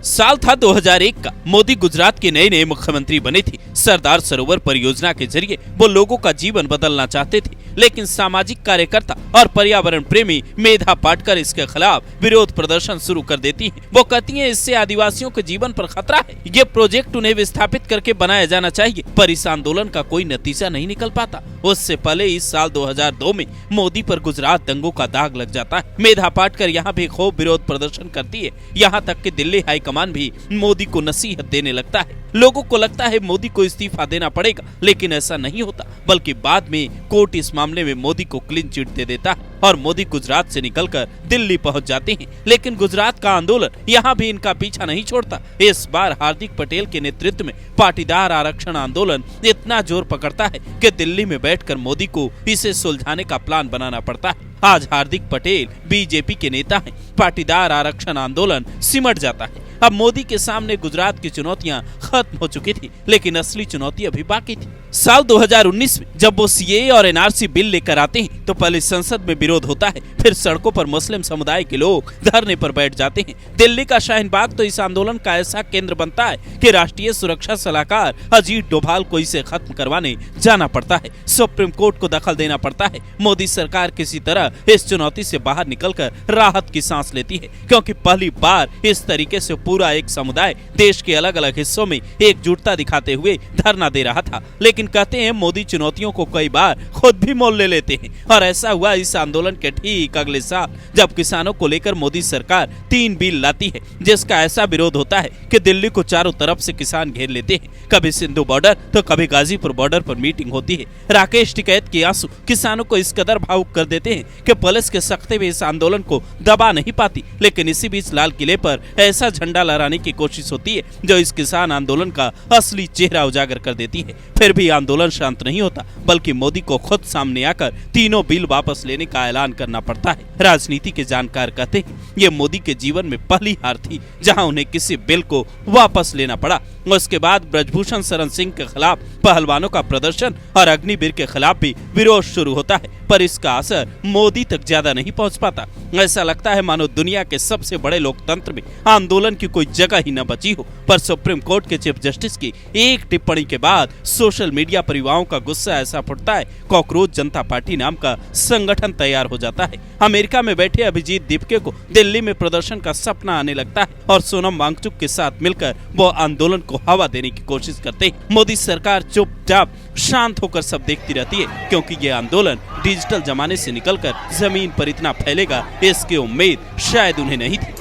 साल था 2001 का। मोदी गुजरात के नए मुख्यमंत्री बने थे। सरदार सरोवर परियोजना के जरिए वो लोगों का जीवन बदलना चाहते थे, लेकिन सामाजिक कार्यकर्ता और पर्यावरण प्रेमी मेधा पाटकर इसके खिलाफ विरोध प्रदर्शन शुरू कर देती हैं। वो कहती हैं इससे आदिवासियों के जीवन पर खतरा है। ये प्रोजेक्ट उन्हें विस्थापित करके बनाया जाना चाहिए, पर इस आंदोलन का कोई नतीजा नहीं निकल पाता। उससे पहले इस साल 2002 में मोदी पर गुजरात दंगों का दाग लग जाता है। मेधा पाटकर यहाँ भी खूब विरोध प्रदर्शन करती है। यहाँ तक कि दिल्ली हाईकमान भी मोदी को नसीहत देने लगता है। लोगों को लगता है मोदी को इस्तीफा देना पड़ेगा, लेकिन ऐसा नहीं होता, बल्कि बाद में कोर्ट इस मामले में मोदी को क्लीन चिट दे देता है और मोदी गुजरात से निकलकर दिल्ली पहुंच जाते हैं। लेकिन गुजरात का आंदोलन यहाँ भी इनका पीछा नहीं छोड़ता। इस बार हार्दिक पटेल के नेतृत्व में पाटीदार आरक्षण आंदोलन इतना जोर पकड़ता है कि दिल्ली में बैठकर मोदी को इसे सुलझाने का प्लान बनाना पड़ता है। आज हार्दिक पटेल बीजेपी के नेता हैं। पाटीदार आरक्षण आंदोलन सिमट जाता है। अब मोदी के सामने गुजरात की चुनौतियां खत्म हो चुकी थी, लेकिन असली चुनौती अभी बाकी थी। साल 2019 में जब वो सीएए और एनआरसी बिल लेकर आते हैं तो पहले संसद में विरोध होता है, फिर सड़कों पर मुस्लिम समुदाय के लोग धरने पर बैठ जाते हैं। दिल्ली का शाहीन बाग तो इस आंदोलन का ऐसा केंद्र बनता है कि राष्ट्रीय सुरक्षा सलाहकार अजीत डोभाल को इसे खत्म करवाने जाना पड़ता है। सुप्रीम कोर्ट को दखल देना पड़ता है। मोदी सरकार किसी तरह इस चुनौती से बाहर निकलकर राहत की सांस लेती है, क्योंकि पहली बार इस तरीके से पूरा एक समुदाय देश के अलग अलग हिस्सों में एकजुटता दिखाते हुए धरना दे रहा था। लेकिन कहते हैं मोदी चुनौतियों को कई बार खुद भी मोल ले लेते हैं, और ऐसा हुआ इस आंदोलन के ठीक अगले साल, जब किसानों को लेकर मोदी सरकार 3 बिल लाती है, जिसका ऐसा विरोध होता है कि दिल्ली को चारों तरफ से किसान घेर लेते हैं। कभी सिंधु बॉर्डर तो कभी गाजीपुर बॉर्डर पर मीटिंग होती है। राकेश टिकैत के आंसू किसानों को इस कदर भावुक कर देते हैं कि पुलिस के सख्ते में इस आंदोलन को दबा नहीं पाती। लेकिन इसी बीच लाल किले पर ऐसा झंडा लहराने की कोशिश होती है जो इस किसान आंदोलन का असली चेहरा उजागर कर देती है। फिर भी आंदोलन शांत नहीं होता, बल्कि मोदी को खुद सामने आकर तीनों बिल वापस लेने का ऐलान करना पड़ता है। राजनीति के जानकार कहते हैं ये मोदी के जीवन में पहली हार थी जहां उन्हें किसी बिल को वापस लेना पड़ा। उसके बाद ब्रजभूषण शरण सिंह के खिलाफ पहलवानों का प्रदर्शन और अग्निवीर के खिलाफ भी विरोध शुरू होता है, पर इसका असर मोदी तक ज्यादा नहीं पहुंच पाता। ऐसा लगता है मानो दुनिया के सबसे बड़े लोकतंत्र में आंदोलन की कोई जगह ही न बची हो। पर सुप्रीम कोर्ट के चीफ जस्टिस की एक टिप्पणी के बाद सोशल मीडिया पर युवाओं का गुस्सा ऐसा फुटता है, कॉकरोच जनता पार्टी नाम का संगठन तैयार हो जाता है। अमेरिका में बैठे अभिजीत दीपके को दिल्ली में प्रदर्शन का सपना आने लगता है, और सोनम वांगचुक के साथ मिलकर वो आंदोलन को हवा देने की कोशिश करते हैं। मोदी सरकार चुपचाप शांत होकर सब देखती रहती है, क्योंकि ये आंदोलन डिजिटल जमाने से निकलकर जमीन पर इतना फैलेगा इसकी उम्मीद शायद उन्हें नहीं थी।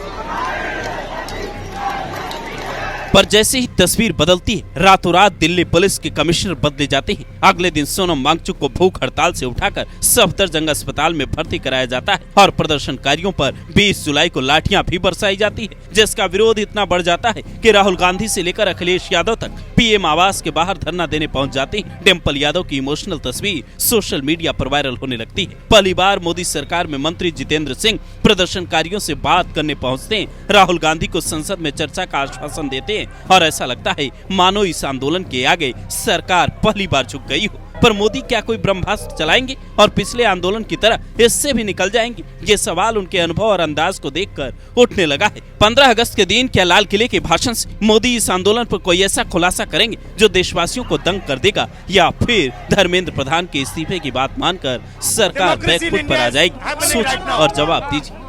पर जैसे ही तस्वीर बदलती है, रातों रात दिल्ली पुलिस के कमिश्नर बदले जाते हैं। अगले दिन सोनम वांगचुक को भूख हड़ताल से उठाकर सफदरजंग अस्पताल में भर्ती कराया जाता है, और प्रदर्शनकारियों पर 20 जुलाई को लाठियां भी बरसाई जाती है, जिसका विरोध इतना बढ़ जाता है कि राहुल गांधी से लेकर अखिलेश यादव तक पीएम आवास के बाहर धरना देने पहुंच जाते हैं। डिम्पल यादव की इमोशनल तस्वीर सोशल मीडिया पर वायरल होने लगती है। पहली बार मोदी सरकार में मंत्री जितेंद्र सिंह प्रदर्शनकारियों से बात करने पहुंचते हैं, राहुल गांधी को संसद में चर्चा का आश्वासन देते हैं, और ऐसा लगता है मानो इस आंदोलन के आगे सरकार पहली बार झुक गई हो। पर मोदी क्या कोई ब्रह्मास्त्र चलाएंगे और पिछले आंदोलन की तरह इससे भी निकल जाएंगे? ये सवाल उनके अनुभव और अंदाज को देखकर उठने लगा है। 15 अगस्त के दिन क्या लाल किले के भाषण से मोदी इस आंदोलन पर कोई ऐसा खुलासा करेंगे जो देशवासियों को दंग कर देगा, या फिर धर्मेंद्र प्रधान के इस्तीफे की बात मानकर सरकार बैकफुट पर आ जाएगी? सोचिए और जवाब दीजिए।